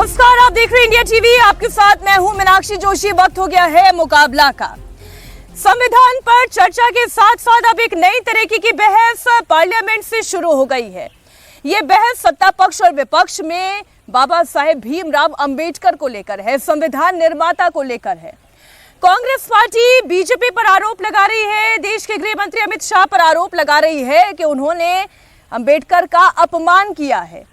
नमस्कार, आप देख रहे हैं इंडिया टीवी। आपके साथ मैं हूं मीनाक्षी जोशी। वक्त हो गया है मुकाबला का। संविधान पर चर्चा के साथ साथ अब एक नई तरीके की बहस पार्लियामेंट से शुरू हो गई है। ये बहस सत्ता पक्ष और विपक्ष में बाबा साहेब भीमराव अंबेडकर को लेकर है, संविधान निर्माता को लेकर है। कांग्रेस पार्टी बीजेपी पर आरोप लगा रही है, देश के गृह मंत्री अमित शाह पर आरोप लगा रही है कि उन्होंने अंबेडकर का अपमान किया है।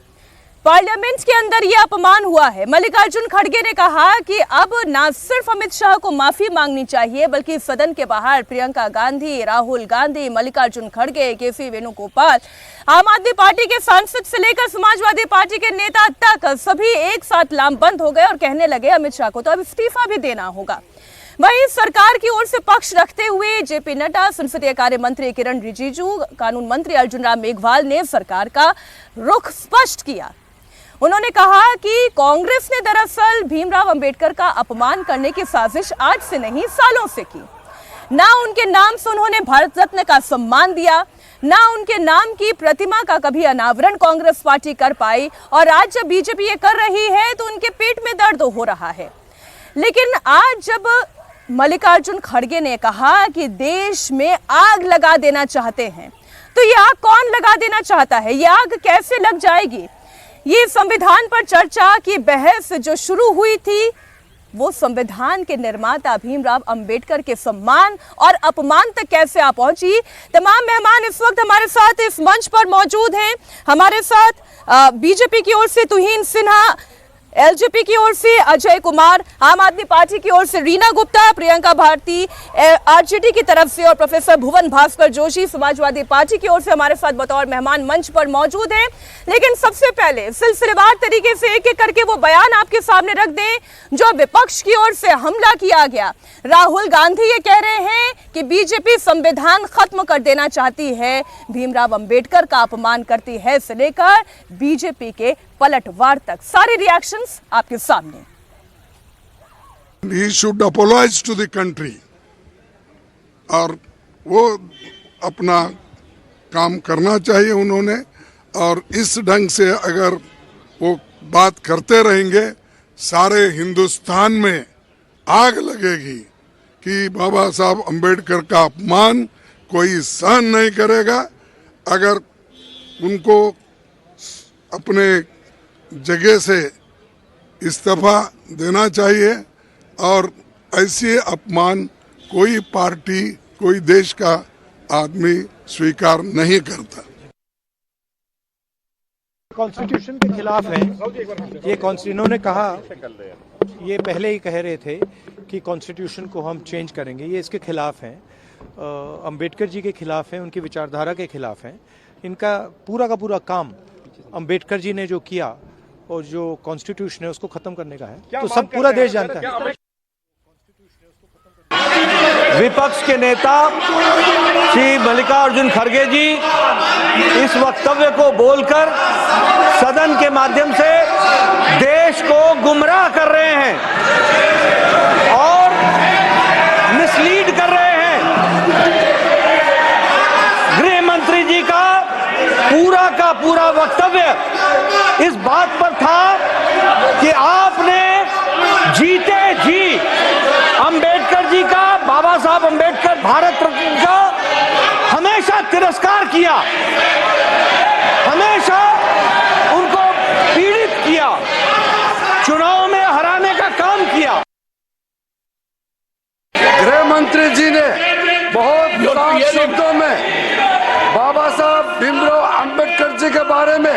पार्लियामेंट के अंदर यह अपमान हुआ है। मल्लिकार्जुन खड़गे ने कहा कि अब ना सिर्फ अमित शाह को माफी मांगनी चाहिए, बल्कि सदन के बाहर प्रियंका गांधी, राहुल गांधी, मल्लिकार्जुन खड़गे, केसी वेणुगोपाल, आम आदमी पार्टी के सांसद से लेकर समाजवादी पार्टी के नेता तक सभी एक साथ लामबंद हो गए और कहने लगे अमित शाह को तो अब इस्तीफा भी देना होगा। वहीं सरकार की ओर से पक्ष रखते हुए जेपी नड्डा, संसदीय कार्य मंत्री किरण रिजिजू, कानून मंत्री अर्जुन राम मेघवाल ने सरकार का रुख स्पष्ट किया। उन्होंने कहा कि कांग्रेस ने दरअसल भीमराव अंबेडकर का अपमान करने की साजिश आज से नहीं सालों से की। ना उनके नाम से उन्होंने भारत रत्न का सम्मान दिया, ना उनके नाम की प्रतिमा का कभी अनावरण कांग्रेस पार्टी कर पाई, और आज जब बीजेपी ये कर रही है तो उनके पेट में दर्द हो रहा है। लेकिन आज जब मल्लिकार्जुन खड़गे ने कहा कि देश में आग लगा देना चाहते हैं, तो ये आग कौन लगा देना चाहता है? ये आग कैसे लग जाएगी? ये संविधान पर चर्चा की बहस जो शुरू हुई थी, वो संविधान के निर्माता भीमराव अंबेडकर के सम्मान और अपमान तक कैसे आ पहुंची? तमाम मेहमान इस वक्त हमारे साथ इस मंच पर मौजूद हैं। हमारे साथ बीजेपी की ओर से तुहीन सिन्हा, एलजेपी की ओर से अजय कुमार, आम आदमी पार्टी की ओर से रीना गुप्ता, प्रियंका भारती आरजेडी की तरफ से, और प्रोफेसर भुवन भास्कर जोशी समाजवादी पार्टी की ओर से हमारे साथ बतौर मेहमान मंच पर मौजूद हैं। लेकिन सबसे पहले सिलसिलेवार तरीके से एक एक करके वो बयान आपके सामने रख दें जो विपक्ष की ओर से हमला किया गया। राहुल गांधी ये कह रहे हैं कि बीजेपी संविधान खत्म कर देना चाहती है, भीमराव अंबेडकर का अपमान करती है, से लेकर बीजेपी के पलटवार तक सारे रिएक्शंस आपके सामने। He should apologize to the country, और वो अपना काम करना चाहिए उन्होंने। और इस ढंग से अगर वो बात करते रहेंगे, सारे हिंदुस्तान में आग लगेगी कि बाबा साहब अंबेडकर का अपमान कोई सहन नहीं करेगा। अगर उनको अपने जगह से इस्तीफा देना चाहिए, और ऐसे अपमान कोई पार्टी, कोई देश का आदमी स्वीकार नहीं करता। कॉन्स्टिट्यूशन के खिलाफ है ये। इन्होंने कहा, ये पहले ही कह रहे थे कि कॉन्स्टिट्यूशन को हम चेंज करेंगे, ये इसके खिलाफ हैं। अंबेडकर जी के खिलाफ हैं, उनकी विचारधारा के खिलाफ हैं। इनका पूरा का पूरा काम अंबेडकर जी ने जो किया और जो कॉन्स्टिट्यूशन है उसको खत्म करने का है, तो सब पूरा देश जानता है। विपक्ष के नेता श्री मल्लिकार्जुन खड़गे जी इस वक्तव्य को बोलकर सदन के माध्यम से देश को गुमराह कर रहे हैं और मिसलीड कर रहे हैं। गृह मंत्री जी का पूरा वक्तव्य इस बात पर था कि आपने जीते जी अंबेडकर जी का, बाबा साहब अंबेडकर भारत रत्न का हमेशा तिरस्कार किया, हमेशा उनको पीड़ित किया, चुनाव में हराने का काम किया। गृह मंत्री जी ने बहुत साफ शब्दों में बाबा साहब भीमराव अंबेडकर जी के बारे में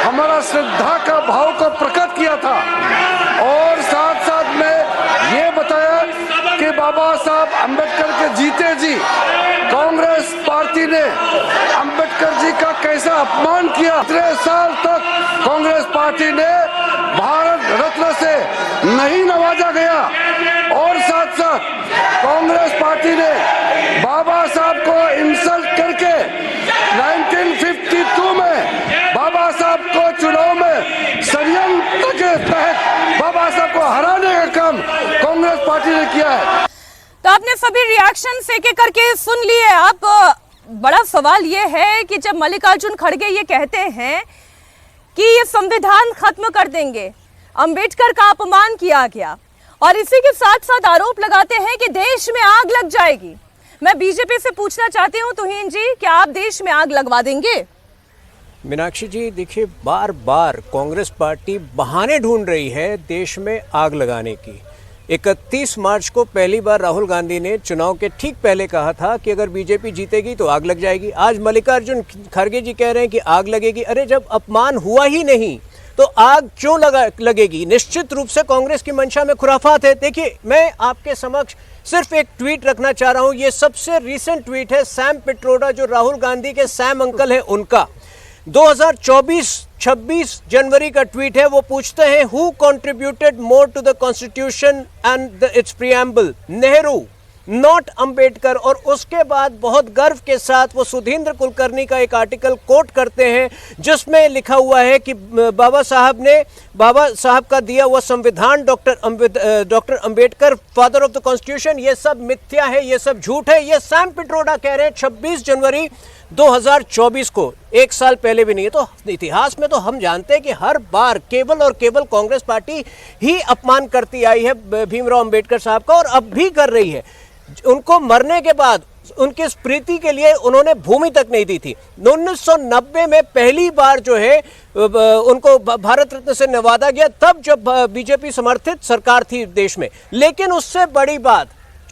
हमारा श्रद्धा का भाव को प्रकट किया था, और साथ साथ में ये बताया कि बाबा साहब अंबेडकर के जीते जी कांग्रेस पार्टी ने अंबेडकर जी का कैसा अपमान किया। 3 साल तक कांग्रेस पार्टी ने भारत रत्न से नहीं नवाजा गया, और साथ साथ कांग्रेस पार्टी ने बाबा साहब को इंसल्ट करके 1952 में बाबा साहब को चुनाव में षड्यंत्र के तहत बाबा साहब को हराने का काम कांग्रेस पार्टी ने किया है। तो आपने सभी रिएक्शन एक एक करके सुन लिए। अब बड़ा सवाल ये है कि जब मल्लिकार्जुन खड़गे ये कहते हैं कि ये संविधान खत्म कर देंगे, अंबेडकर का अपमान किया गया और इसी के साथ साथ आरोप लगाते हैं कि देश में आग लग जाएगी। मैं बीजेपी से पूछना चाहती हूं, तुहिन जी, क्या आप देश में आग लगवा देंगे? मीनाक्षी जी, देखिए, बार बार कांग्रेस पार्टी बहाने ढूंढ रही है देश में आग लगाने की। 31 मार्च को पहली बार राहुल गांधी ने चुनाव के ठीक पहले कहा था कि अगर बीजेपी जीतेगी तो आग लग जाएगी। आज मल्लिकार्जुन खड़गे जी कह रहे हैं कि आग लगेगी। अरे, जब अपमान हुआ ही नहीं तो आग क्यों लगेगी? निश्चित रूप से कांग्रेस की मंशा में खुराफात है। देखिए, मैं आपके समक्ष सिर्फ एक ट्वीट रखना चाह रहा हूं। ये सबसे रीसेंट ट्वीट है सैम पिट्रोडा, जो राहुल गांधी के सैम अंकल हैं, उनका 2024-26 जनवरी का ट्वीट है। वो पूछते हैं, who contributed more to the constitution and its preamble? Nehru, not Ambedkar. और उसके बाद बहुत गर्व के साथ वो सुधींद्र कुलकर्णी का एक आर्टिकल कोट करते हैं जिसमें लिखा हुआ है कि बाबा साहब का दिया हुआ संविधान, doctor Ambedkar father of the constitution, ये सब मिथ्या है, ये सब झूठ है। ये सैम पिट्रोडा कह रहे हैं 26 जनवरी 2024 को, एक साल पहले भी नहीं है। तो इतिहास में तो हम जानते हैं कि हर बार केवल और केवल कांग्रेस पार्टी ही अपमान करती आई है भीमराव अंबेडकर साहब का, और अब भी कर रही है। उनको मरने के बाद उनकी स्मृति के लिए उन्होंने भूमि तक नहीं दी थी। 1990 में पहली बार जो है उनको भारत रत्न से नवाजा गया, तब जब बीजेपी समर्थित सरकार थी देश में। लेकिन उससे बड़ी बात,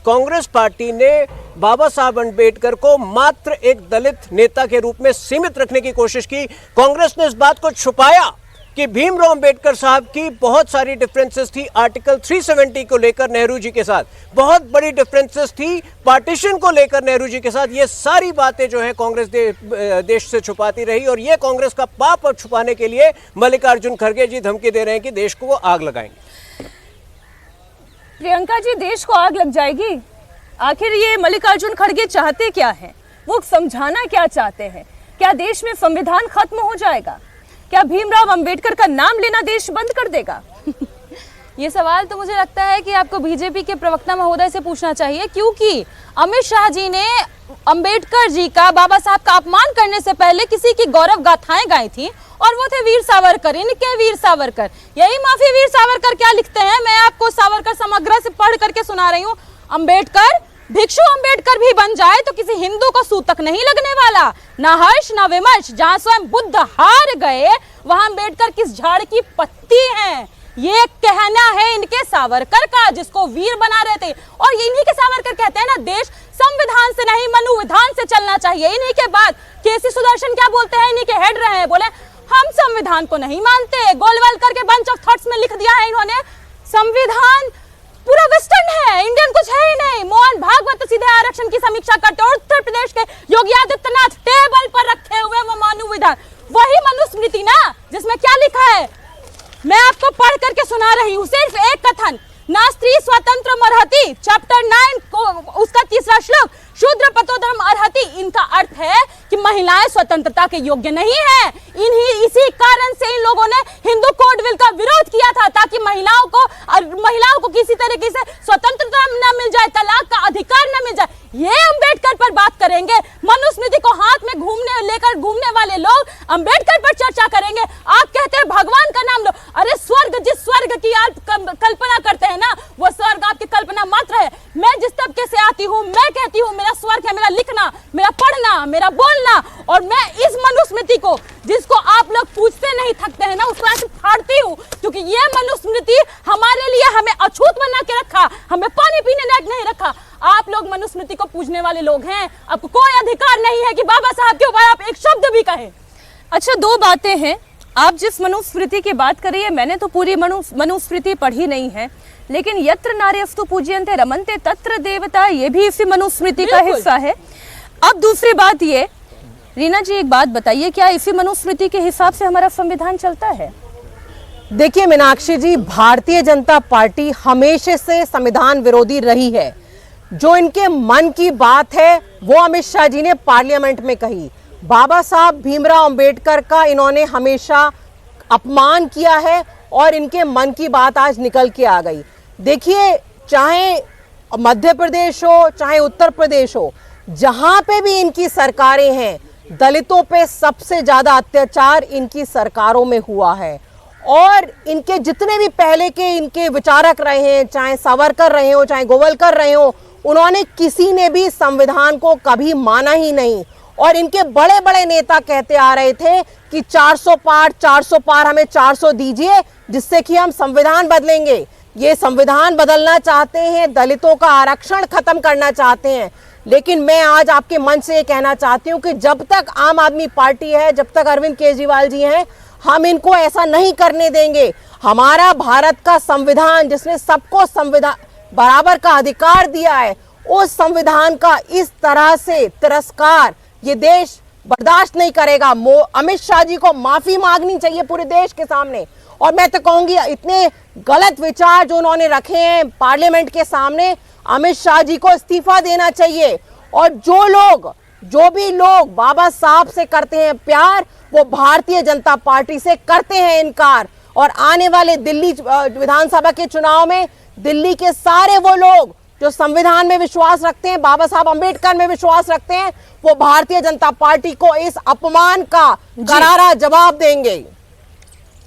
कांग्रेस पार्टी ने बाबा साहब अंबेडकर को मात्र एक दलित नेता के रूप में सीमित रखने की कोशिश की। कांग्रेस ने इस बात को छुपाया कि भीमराव अंबेडकर साहब की बहुत सारी डिफरेंसेस थी आर्टिकल 370 को लेकर नेहरू जी के साथ, बहुत बड़ी डिफरेंसेस थी पार्टीशन को लेकर नेहरू जी के साथ। ये सारी बातें जो है कांग्रेस देश से छुपाती रही, और ये कांग्रेस का पाप अब छुपाने के लिए मल्लिकार्जुन खड़गे जी धमकी दे रहे हैं कि देश को वो आग लगाएंगे। प्रियंका जी, देश को आग लग जाएगी? आखिर ये मल्लिकार्जुन खड़गे चाहते क्या हैं? वो समझाना क्या चाहते हैं? क्या देश में संविधान खत्म हो जाएगा? क्या भीमराव अंबेडकर का नाम लेना देश बंद कर देगा? ये सवाल तो मुझे लगता है कि आपको बीजेपी के प्रवक्ता महोदय से पूछना चाहिए, क्योंकि अमित शाह जी ने अंबेडकर जी का, बाबा साहब का अपमान करने से पहले किसी की गौरव गाथाएं गाई थी, और वो थे वीर सावरकर। इनके वीर सावरकर, यही माफी वीर सावरकर क्या लिखते हैं, मैं आपको सावरकर समग्र से पढ़ करके सुना रही हूँ। अंबेडकर, भिक्षु अंबेडकर भी बन जाए तो किसी हिंदू को सूतक नहीं लगने वाला, ना हर्ष ना विमर्श। जहाँ स्वयं बुद्ध हार गए वहां अंबेडकर किस झाड़ की पत्ती हैं। ये कहना है इनके सावरकर का, जिसको वीर बना रहे थे। और इन्हीं के सावरकर कहते हैं ना, देश संविधान से नहीं मनुविधान से चलना चाहिए। इन्हीं के बाद केसी सुदर्शन क्या बोलते हैं, इन्हीं के हेड रहे हैं, बोले हम संविधान को नहीं मानते। गोलवलकर के बंच ऑफ थॉट्स में लिख दिया है इन्होंने, संविधान पूरा वेस्टर्न है, इंडियन कुछ है ही नहीं। मोहन भागवत सीधे आरक्षण की समीक्षा करते हैं। उत्तर प्रदेश के योगी आदित्यनाथ टेबल पर रखे हुए वो मनुविधान, वही मनुस्मृति ना, जिसमें क्या लिखा है, मैं आपको पढ़ करके सुना रही हूँ। सिर्फ एक कथन, ना स्त्री स्वतंत्र अर्हति, चैप्टर 9 को उसका 3रा श्लोक, शूद्र पतोधर्म अर्हति। इनका अर्थ है कि महिलाएं स्वतंत्रता के योग्य नहीं है। इसी कारण से इन लोगों ने हिंदू कोड बिल का विरोध किया था, ताकि महिलाओं को किसी तरीके से स्वतंत्रता न मिल जाए, तलाक का अधिकार न मिल जाए। ये अंबेडकर पर बात करेंगे, मनुस्मृति को हाथ में लेकर घूमने वाले लोग अंबेडकर पर चर्चा करेंगे। आप कहते हैं भगवान का नाम लो। अरे स्वर्ग, जिस स्वर्ग की आप कल्पना करते हैं ना, वो स्वर्ग आपकी कल्पना मात्र है। मैं जिस तबके से आती हूँ, मैं कहती हूँ मेरा स्वर्ग है मेरा लिखना, मेरा पढ़ना, मेरा बोलना। और मैं इस मनुस्मृति को, जिसको आप लोग पूछते नहीं थकते हैं ना, उसको ऐसे फाड़ती हूँ, क्योंकि ये मनुस्मृति हमारे लिए, हमें अछूत बना के रखा, हमें पानी पीने लायक नहीं रखा। आप लोग मनुस्मृति को पूजने वाले लोग हैं, आपको कोई अधिकार नहीं है कि बाबा साहब के ऊपर आप एक शब्द भी कहें। अच्छा, दो बातें हैं। आप जिस मनुस्मृति की बात कर रही है, मैंने तो पूरी मनुस्मृति पढ़ी नहीं है, लेकिन यत्र नार्यस्तु पूज्यन्ते रमन्ते तत्र देवता, ये भी इसी मनुस्मृति का हिस्सा है। अब दूसरी बात ये, रीना जी एक बात बताइए, क्या इसी मनुस्मृति के हिसाब से हमारा संविधान चलता है? देखिए मीनाक्षी जी, भारतीय जनता पार्टी हमेशा से संविधान विरोधी रही है। जो इनके मन की बात है वो अमित शाह जी ने पार्लियामेंट में कही। बाबा साहब भीमराव अंबेडकर का इन्होंने हमेशा अपमान किया है, और इनके मन की बात आज निकल के आ गई। देखिए, चाहे मध्य प्रदेश हो चाहे उत्तर प्रदेश हो, जहां पे भी इनकी सरकारें हैं, दलितों पे सबसे ज्यादा अत्याचार इनकी सरकारों में हुआ है। और इनके जितने भी पहले के इनके विचारक रहे हैं, चाहे सावरकर रहे हो, चाहे गोवलकर रहे हो, उन्होंने किसी ने भी संविधान को कभी माना ही नहीं। और इनके बड़े बड़े नेता कहते आ रहे थे कि 400 पार हमें 400 दीजिए जिससे कि हम संविधान बदलेंगे। ये संविधान बदलना चाहते हैं, दलितों का आरक्षण खत्म करना चाहते हैं। लेकिन मैं आज आपके मंच से ये कहना चाहती हूँ कि जब तक आम आदमी पार्टी है, जब तक अरविंद केजरीवाल जी हैं, हम इनको ऐसा नहीं करने देंगे। हमारा भारत का संविधान जिसने सबको संविधान बराबर का अधिकार दिया है, उस संविधान का इस तरह से तिरस्कार ये देश बर्दाश्त नहीं करेगा। अमित शाह जी को माफी मांगनी चाहिए पूरे देश के सामने। और मैं तो कहूंगी इतने गलत विचार जो उन्होंने रखे हैं पार्लियामेंट के सामने, अमित शाह जी को इस्तीफा देना चाहिए। और जो भी लोग बाबा साहब से करते हैं प्यार, वो भारतीय जनता पार्टी से करते हैं इनकार। और आने वाले दिल्ली विधानसभा के चुनाव में दिल्ली के सारे वो लोग जो संविधान में विश्वास रखते हैं, बाबा साहब अंबेडकर में विश्वास रखते हैं, वो भारतीय जनता पार्टी को इस अपमान का करारा जवाब देंगे।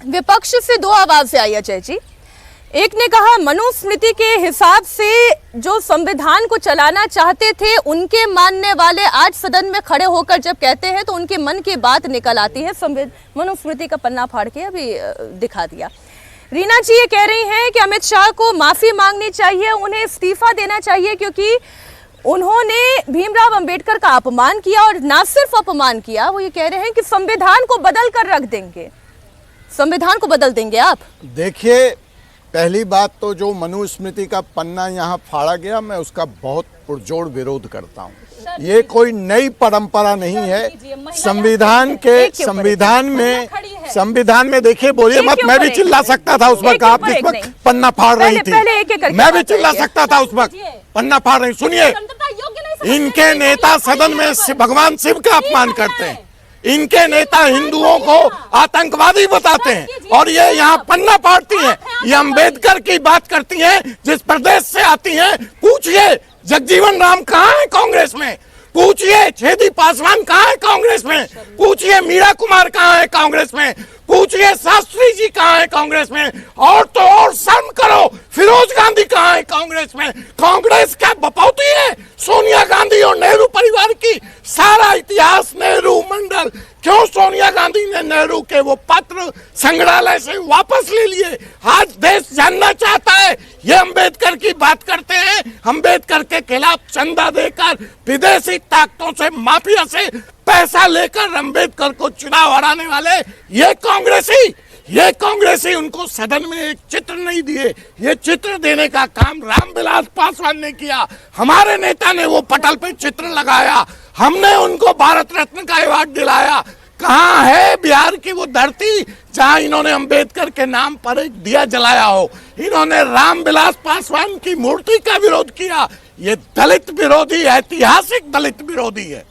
विपक्ष से दो आवाजें आई अजय जी। एक ने कहा मनुस्मृति के हिसाब से जो संविधान को चलाना चाहते थे उनके मानने वाले आज सदन में खड़े होकर जब कहते हैं तो उनके मन की बात निकल आती है। मनुस्मृति का पन्ना फाड़ के अभी दिखा दिया। रीना जी ये कह रही हैं कि अमित शाह को माफी मांगनी चाहिए, उन्हें इस्तीफा देना चाहिए क्योंकि उन्होंने भीमराव अंबेडकर का अपमान किया। और ना सिर्फ अपमान किया, वो ये कह रहे हैं कि संविधान को बदल कर रख देंगे। संविधान को बदल देंगे आप? देखिए, पहली बात तो जो मनुस्मृति का पन्ना यहाँ फाड़ा गया, मैं उसका बहुत पुरजोर विरोध करता हूँ। ये कोई नई परंपरा नहीं है। संविधान में देखिए, बोलिए मत, मैं भी चिल्ला सकता था उस वक्त, आप जिस वक्त पन्ना फाड़ रही थी, मैं भी चिल्ला सकता था उस वक्त, पन्ना फाड़ रही। सुनिए, इनके नेता सदन में भगवान शिव का अपमान करते हैं, इनके नेता हिंदुओं को आतंकवादी बताते हैं और ये यहाँ पन्ना फाड़ती हैं। ये अंबेडकर की बात करती हैं जिस प्रदेश से आती हैं। पूछिए जगजीवन राम कहाँ है कांग्रेस में, पूछिए छेदी पासवान कहाँ है कांग्रेस में, पूछिए मीरा कुमार कहाँ है कांग्रेस में, पूछिए शास्त्री जी कहाँ है कांग्रेस में। और तो और शर्म करो, फिरोज गांधी कहाँ है कांग्रेस में। कांग्रेस क्या बपौती है सोनिया गांधी और नेहरू परिवार की। सारा इतिहास नेहरू मंडल, क्यों सोनिया गांधी ने नेहरू के वो पत्र संग्रहालय से वापस ले लिए। आज देश जानना चाहता है। ये अंबेडकर की बात करते हैं, अंबेडकर के खिलाफ चंदा देकर विदेशी ताकतों से, माफिया से पैसा लेकर अंबेडकर को चुनाव हराने वाले ये कांग्रेसी उनको सदन में एक चित्र नहीं दिए। ये चित्र देने का काम रामविलास पासवान ने किया। हमारे नेता ने वो पटल पे चित्र लगाया, हमने उनको भारत रत्न का अवार्ड दिलाया। कहाँ है बिहार की वो धरती जहां इन्होंने अंबेडकर के नाम पर एक दिया जलाया हो। इन्होंने रामविलास पासवान की मूर्ति का विरोध किया। ये दलित विरोधी, ऐतिहासिक दलित विरोधी है।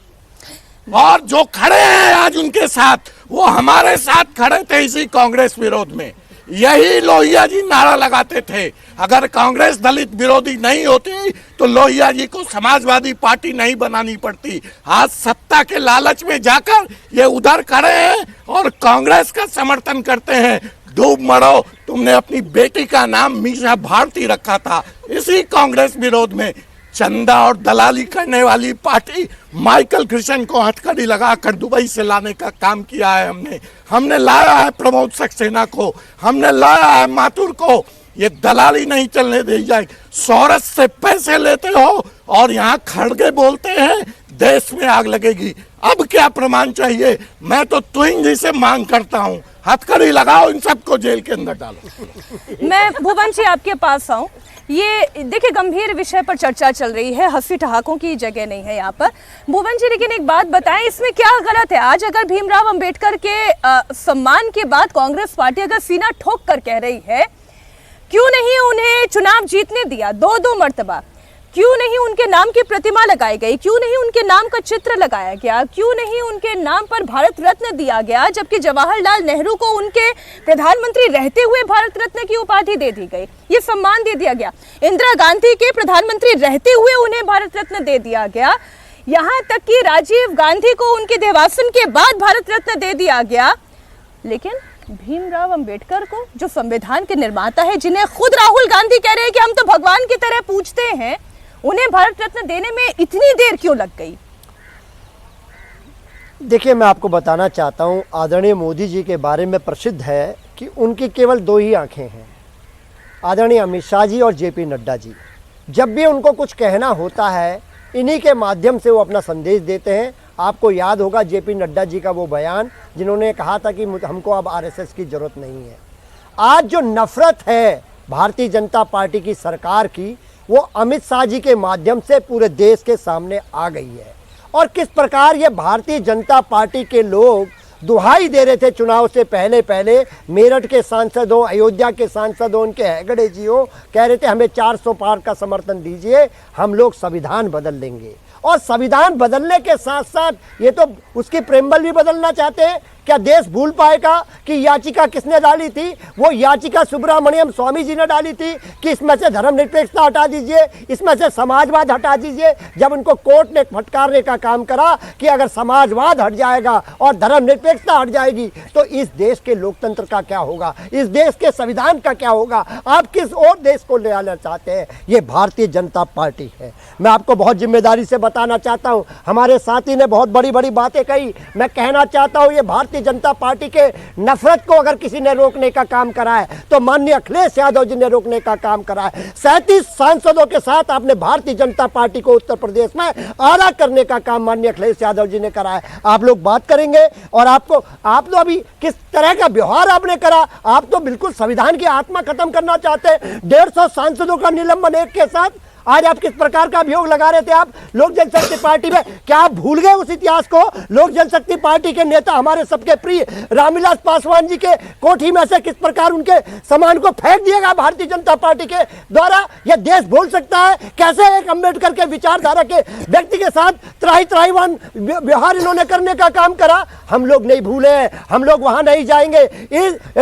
और जो खड़े हैं आज उनके साथ, वो हमारे साथ खड़े थे इसी कांग्रेस विरोध में। यही लोहिया जी नारा लगाते थे। अगर कांग्रेस दलित विरोधी नहीं होती तो लोहिया जी को समाजवादी पार्टी नहीं बनानी पड़ती। आज सत्ता के लालच में जाकर ये उधर खड़े हैं और कांग्रेस का समर्थन करते हैं। डूब मरो, तुमने अपनी बेटी का नाम मीसा भारती रखा था इसी कांग्रेस विरोध में। चंदा और दलाली करने वाली पार्टी माइकल कृष्ण को हथकड़ी लगाकर दुबई से लाने का काम किया है। हमने लाया है प्रमोद सक्सेना को, हमने लाया है माथुर को। ये दलाली नहीं चलने दी जाए। सोरस से पैसे लेते हो और यहाँ खड़गे बोलते हैं देश में आग लगेगी। अब क्या प्रमाण चाहिए? मैं तो तुहिंग जी से मांग करता हूँ, हथकड़ी लगाओ, इन सबको जेल के अंदर डालो। मैं भुवन जी आपके पास आऊं। ये देखिए गंभीर विषय पर चर्चा चल रही है, हंसी ठहाकों की जगह नहीं है यहाँ पर। भुवन जी लेकिन एक बात बताएं, इसमें क्या गलत है? आज अगर भीमराव अंबेडकर के सम्मान के बाद कांग्रेस पार्टी अगर सीना ठोक कर कह रही है क्यों नहीं उन्हें चुनाव जीतने दिया 2-2 मर्तबा, क्यों नहीं उनके नाम की प्रतिमा लगाई गई, क्यों नहीं उनके नाम का चित्र लगाया गया, क्यों नहीं उनके नाम पर भारत रत्न दिया गया, जबकि जवाहरलाल नेहरू को उनके प्रधानमंत्री रहते हुए भारत रत्न की उपाधि दे दी गई, ये सम्मान दे दिया गया। इंदिरा गांधी के प्रधानमंत्री रहते हुए उन्हें भारत रत्न दे दिया गया। यहाँ तक कि राजीव गांधी को उनके देहावसान के बाद भारत रत्न दे दिया गया। लेकिन भीमराव अंबेडकर को, जो संविधान के निर्माता है, जिन्हें खुद राहुल गांधी कह रहे हैं कि हम तो भगवान की तरह पूजते हैं, उन्हें भारत रत्न देने में इतनी देर क्यों लग गई? देखिए, मैं आपको बताना चाहता हूं, आदरणीय मोदी जी के बारे में प्रसिद्ध है कि उनकी केवल दो ही आंखें हैं, आदरणीय अमित शाह जी और जेपी नड्डा जी। जब भी उनको कुछ कहना होता है, इन्हीं के माध्यम से वो अपना संदेश देते हैं। आपको याद होगा जेपी नड्डा जी का वो बयान जिन्होंने कहा था कि हमको अब आरएसएस की जरूरत नहीं है। आज जो नफरत है भारतीय जनता पार्टी की सरकार की, वो अमित शाह जी के माध्यम से पूरे देश के सामने आ गई है। और किस प्रकार ये भारतीय जनता पार्टी के लोग दुहाई दे रहे थे चुनाव से पहले मेरठ के सांसदों, अयोध्या के सांसदों, उनके हेगड़े जी हो, कह रहे थे हमें 400 पार का समर्थन दीजिए, हम लोग संविधान बदल लेंगे। और संविधान बदलने के साथ साथ ये तो उसकी प्रेम्बल भी बदलना चाहते हैं। क्या देश भूल पाएगा कि याचिका किसने डाली थी? वो याचिका सुब्रमण्यम स्वामी जी ने डाली थी कि इसमें से धर्मनिरपेक्षता हटा दीजिए, इसमें से समाजवाद हटा दीजिए। जब उनको कोर्ट ने फटकारने का काम करा कि अगर समाजवाद हट जाएगा और धर्मनिरपेक्षता हट जाएगी तो इस देश के लोकतंत्र का क्या होगा, इस देश के संविधान का क्या होगा? आप किस और देश को ले आना चाहते हैं? ये भारतीय जनता पार्टी है। मैं आपको बहुत जिम्मेदारी से बताना चाहता हूँ, हमारे साथी ने बहुत बड़ी बड़ी बातें कही। मैं कहना चाहता हूँ, ये भारतीय जनता पार्टी के नफरत को अगर किसी ने रोकने का काम करा है तो माननीय अखिलेश यादव जी ने रोकने का काम करा है। 37 सांसदों के साथ आपने भारतीय जनता पार्टी को उत्तर प्रदेश में आला करने का काम माननीय अखिलेश यादव जी ने करा है। आप लोग बात करेंगे और आप तो अभी किस तरह का व्यवहार आपने करा? आप तो बिल्कुल संविधान की आत्मा खत्म करना चाहते हैं। 150 सांसदों का निलंबन एक के साथ। आज आप किस प्रकार का अभियोग लगा रहे थे? आप लोक जनशक्ति पार्टी में, क्या आप भूल गए उस इतिहास को? लोक जनशक्ति पार्टी के नेता, हमारे सबके प्रिय रामविलास पासवान जी के कोठी में से किस प्रकार उनके सामान को फेंक दिएगा भारतीय जनता पार्टी के द्वारा? यह देश भूल सकता है? कैसे एक अंबेडकर के विचारधारा के व्यक्ति के साथ त्राहीवान व्यवहार इन्होंने करने का काम करा? हम लोग नहीं भूले, हम लोग वहां नहीं जाएंगे।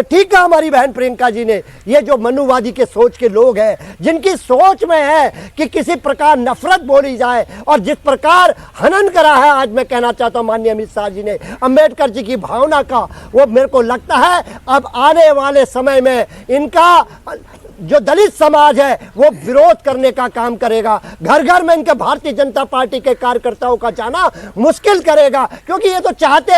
ठीक है, हमारी बहन प्रियंका जी ने, ये जो मनुवादी के सोच के लोग हैं, जिनकी सोच में है कि किसी प्रकार नफरत बोली जाए और जिस प्रकार हनन करा है, आज मैं कहना चाहता हूं माननीय अमित शाह जी ने अंबेडकर जी की भावना का, वो मेरे को लगता है अब आने वाले समय में इनका जो दलित समाज है वो विरोध करने का काम करेगा। घर घर में इनके भारतीय जनता पार्टी के कार्यकर्ताओं का जाना मुश्किल करेगा, क्योंकि ये तो चाहते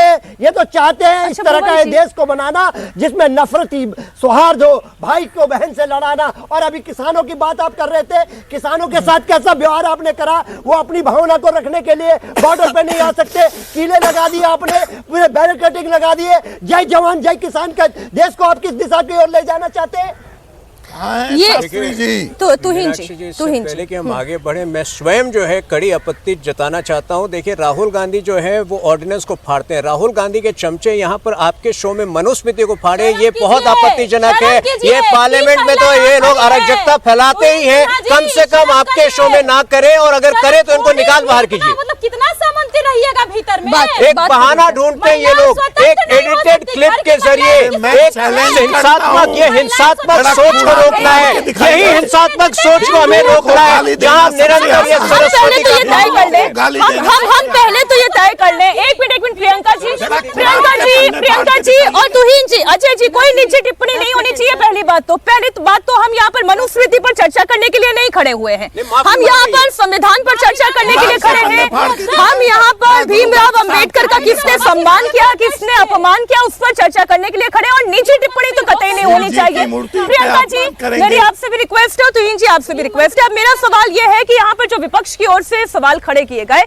हैं इस तरह का देश को बनाना जिसमें नफरती सौहार्द हो, भाई को बहन से लड़ाना। और अभी किसानों की बात आप कर रहे थे, किसानों के साथ कैसा व्यवहार आपने करा? वो अपनी भावना को रखने के लिए बॉर्डर पे नहीं आ सकते, कीले लगा दिए आपने, पूरे बैरिकेडिंग लगा दिए। जय जवान जय किसान का देश को आप किस दिशा की ओर ले जाना चाहते हैं? ये तुहिन जी पहले कि हम आगे बढ़े, मैं स्वयं जो है कड़ी आपत्ति जताना चाहता हूं। देखिए, राहुल गांधी जो है वो ऑर्डिनेंस को फाड़ते हैं। राहुल गांधी के चमचे यहाँ पर आपके शो में मनुस्मृति को फाड़े, ये बहुत आपत्तिजनक है। ये पार्लियामेंट में तो ये लोग अराजकता फैलाते ही हैं। कम से कम आपके शो में ना करें, और अगर करें तो इनको निकाल बाहर कीजिए। मतलब कितना सामंती रहिएगा भीतर में? एक बहाना ढूंढते हैं ये लोग, एक एडिटेड क्लिप के जरिए एक हिंसात्मक सोच को रोकना है। यही हिंसात्मक सोच को हमें रोकना है, जहां निरंतर ये सरस्वती हम पहले तो ये तय कर लें। एक मिनट प्रियंका जी और तुहिन जी, अजय जी, कोई निजी टिप्पणी नहीं होनी चाहिए। पहली बात तो हम यहाँ पर मनुस्मृति पर चर्चा करने के लिए नहीं खड़े हुए हैं, हम यहाँ पर संविधान पर चर्चा करने के लिए खड़े हैं। हम यहाँ पर भीमराव अंबेडकर का किसने सम्मान किया, किसने अपमान किया, उस पर चर्चा करने के लिए खड़े, और निजी टिप्पणी तो कतई नहीं होनी चाहिए। प्रियंका जी, मेरी आपसे भी रिक्वेस्ट है, तुहिन जी आपसे भी रिक्वेस्ट है। अब मेरा सवाल यह है कि यहाँ पर जो विपक्ष की ओर से सवाल खड़े किए गए,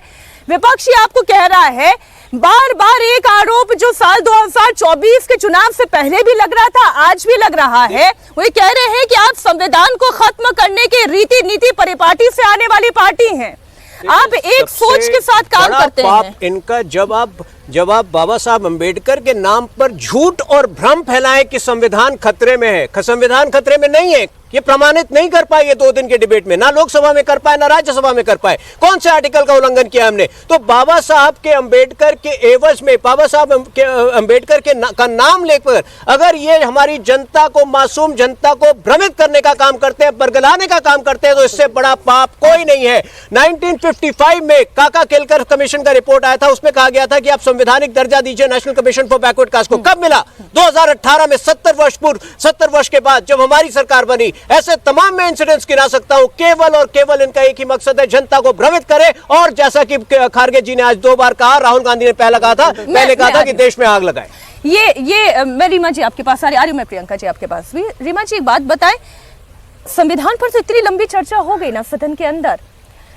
विपक्षी आपको कह रहा है बार बार एक आरोप जो साल 2024 के चुनाव से पहले भी लग रहा था, आज भी लग रहा है, वो ये कह रहे हैं कि आप संविधान को खत्म करने के रीति नीति परिपाटी से आने वाली पार्टी हैं। आप एक सोच के साथ काम करते हैं। इनका जब आप बाबा साहब अंबेडकर के नाम पर झूठ और भ्रम फैलाएं कि संविधान खतरे में है, संविधान खतरे में नहीं है। ये प्रमाणित नहीं कर पाए ये 2 दिन के डिबेट में, ना लोकसभा में कर पाए ना राज्यसभा में कर पाए। कौन से आर्टिकल का उल्लंघन किया हमने? तो बाबा साहब के अंबेडकर के एवज में बाबा साहब के अंबेडकर के का नाम लेकर अगर ये हमारी जनता को, मासूम जनता को भ्रमित करने का काम करते हैं, बरगलाने का काम करते हैं, तो इससे बड़ा पाप कोई नहीं है। 1955 में काका केलकर कमीशन का रिपोर्ट आया था, उसमें कहा गया था कि आप संवैधानिक दर्जा दीजिए national commission for backward caste को। कब मिला? 2018 में, 70 वर्ष पूर्व, 70 वर्ष के बाद जब हमारी सरकार बनी। ऐसे तमाम मैं इंसिडेंट्स गिना सकता हूं। केवल और केवल इनका एक ही मकसद है, जनता को भ्रमित करे। और जैसा कि खारगे जी ने आज 2 बार कहा, राहुल गांधी ने पहले कहा था कि देश में आग लगाए। मैं रीमा जी आपके पास आ रही हूं, मैं प्रियंका जी आपके पास भी। रीमा जी एक बात बताएं, संविधान पर तो इतनी लंबी चर्चा हो गई ना सदन के अंदर,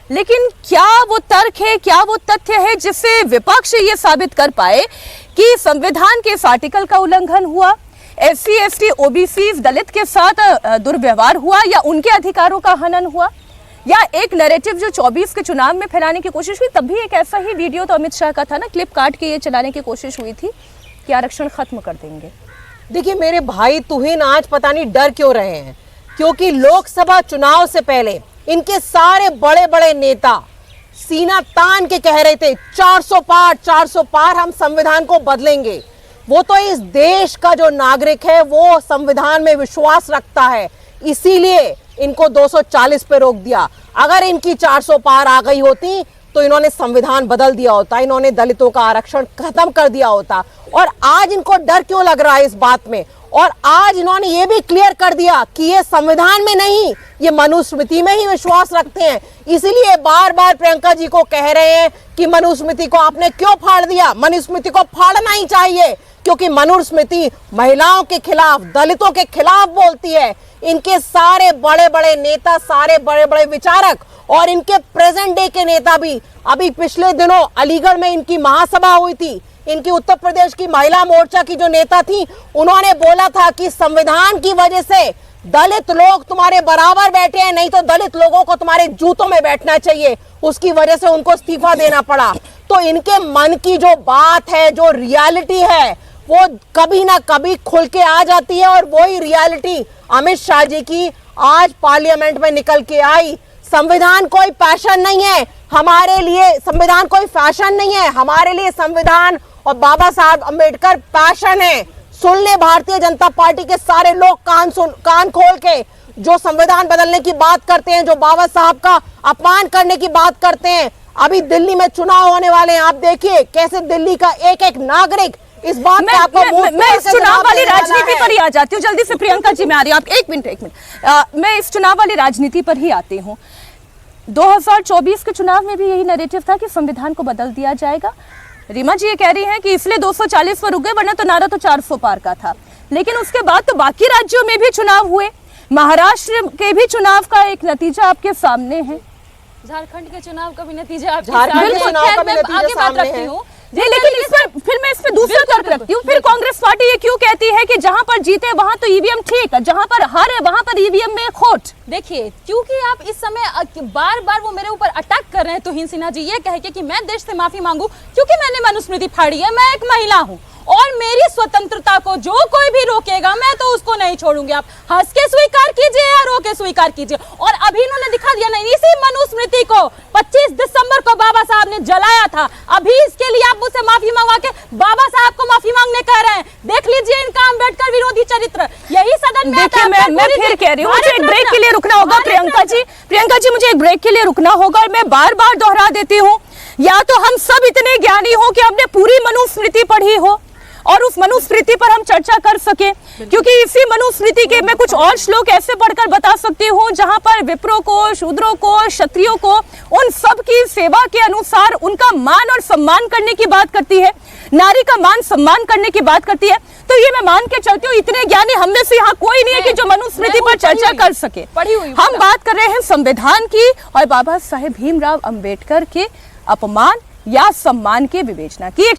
लेकिन क्या वो तर्क है, क्या वो तथ्य है जिससे विपक्ष ये साबित कर पाए कि संविधान के इस आर्टिकल का उल्लंघन हुआ, SC, ST, OBC दलित के साथ दुर्व्यवहार हुआ, या उनके अधिकारों का हनन हुआ, या एक नैरेटिव जो 24 के चुनाव में फैलाने की कोशिश हुई? तब भी एक ऐसा ही वीडियो तो अमित शाह का था ना, क्लिप काट के ये चलाने की कोशिश हुई थी कि आरक्षण खत्म कर देंगे। देखिए मेरे भाई तुहिन आज पता नहीं डर क्यों रहे हैं, क्योंकि लोकसभा चुनाव से पहले इनके सारे बड़े बड़े नेता सीना तान के कह रहे थे 400 पार हम संविधान को बदलेंगे। वो तो इस देश का जो नागरिक है वो संविधान में विश्वास रखता है, इसीलिए इनको 240 पे रोक दिया। अगर इनकी 400 पार आ गई होती तो इन्होंने संविधान बदल दिया होता, इन्होंने दलितों का आरक्षण खत्म कर दिया होता। और आज इनको डर क्यों लग रहा है इस बात में? और आज इन्होंने ये भी क्लियर कर दिया कि ये संविधान में नहीं, ये मनुस्मृति में ही विश्वास रखते हैं। इसीलिए बार बार प्रियंका जी को कह रहे हैं कि मनुस्मृति को आपने क्यों फाड़ दिया। मनुस्मृति को फाड़ना ही चाहिए, क्योंकि मनुस्मृति महिलाओं के खिलाफ, दलितों के खिलाफ बोलती है। इनके सारे बड़े बड़े नेता, सारे बड़े बड़े विचारक और इनके प्रेजेंट डे के नेता भी, अभी पिछले दिनों अलीगढ़ में इनकी महासभा हुई थी, इनकी उत्तर प्रदेश की महिला मोर्चा की जो नेता थी, उन्होंने बोला था कि संविधान की वजह से दलित लोग तुम्हारे बराबर बैठे हैं, नहीं तो दलित लोगों को तुम्हारे जूतों में बैठना चाहिए। उसकी वजह से उनको इस्तीफा देना पड़ा। तो इनके मन की जो बात है, जो रियलिटी है, वो कभी ना कभी खुल के आ जाती है। और वही रियलिटी अमित शाह जी की आज पार्लियामेंट में निकल के आई। संविधान कोई पैशन नहीं है हमारे लिए, संविधान कोई फैशन नहीं है हमारे लिए। संविधान और बाबा साहब अंबेडकर पैशन है। सुन ले भारतीय जनता पार्टी के सारे लोग, कान खोल के, जो संविधान बदलने की बात करते हैं, जो बाबा साहब का अपमान करने की बात करते हैं। अभी दिल्ली में चुनाव होने वाले हैं, आप देखिए कैसे दिल्ली का एक एक नागरिक इस बात में आपको मैं इस चुनाव वाली राजनीति पर ही आ जाती हूँ। जल्दी से प्रियंका जी मैं आ रही हूँ, आप एक मिनट मैं इस चुनाव वाली राजनीति पर ही आती हूँ। 2024 के चुनाव में भी यही नैरेटिव था कि संविधान को बदल दिया जाएगा। रीमा जी ये कह रही हैं कि इसलिए 240 पर रुक गए, वरना तो नारा तो 400 पार का था। लेकिन उसके बाद तो बाकी राज्यों में भी चुनाव हुए, महाराष्ट्र के भी चुनाव का एक नतीजा आपके सामने है, झारखंड के चुनाव का भी नतीजा आपके सामने है। लेकिन इस पर फिर मैं इस पे दूसरा तर्क रखती हूँ। फिर कांग्रेस पार्टी ये क्यों कहती है कि जहां पर जीते वहां तो ईवीएम ठीक, जहां पर हारे वहां पर ईवीएम में खोट? देखिए, क्योंकि आप इस समय बार बार वो मेरे ऊपर अटैक कर रहे हैं तुहिन सिन्हा जी, ये कह के कि मैं देश से माफी मांगू क्योंकि मैंने मनुस्मृति फाड़ी है। मैं एक महिला हूँ और मेरी स्वतंत्रता को जो कोई भी रोकेगा मैं तो उसको नहीं छोड़ूंगी। आप हंस के स्वीकार कीजिए या रो के स्वीकार कीजिए। और अभी इन्होंने दिखा दिया नहीं, इसी मनुस्मृति को 25 दिसंबर को बाबा साहब ने जलाया था। अभी इसके लिए आप मुझसे माफी मंगवा के बाबा साहब को माफी मांगने कह रहे हैं। देख लीजिए इनका अम्बेडकर विरोधी चरित्र। यही सदन में देखिए मैं फिर कह रही हूँ, मुझे एक ब्रेक के लिए रुकना होगा। प्रियंका जी मुझे एक ब्रेक के लिए रुकना होगा। और मैं बार बार दोहरा देती हूँ, या तो हम सब इतने ज्ञानी हो कि हमने पूरी मनुस्मृति पढ़ी हो और उस मनुस्मृति पर हम चर्चा कर सके, क्योंकि इसी मनुस्मृति के मैं कुछ और श्लोक ऐसे पढ़कर बता सकती हूँ जहां पर विप्रों को, शूद्रों को, क्षत्रियों को, उन सब की सेवा के अनुसार उनका मान और सम्मान करने की बात करती है, नारी का मान सम्मान करने की बात करती है। तो ये मैं मान के चलती हूँ, इतने ज्ञानी हम में से यहाँ कोई नहीं है कि जो मनुस्मृति पर चर्चा कर सके। हम बात कर रहे हैं संविधान की और बाबा साहेब भीमराव अंबेडकर के अपमान या सम्मान के विवेचना की।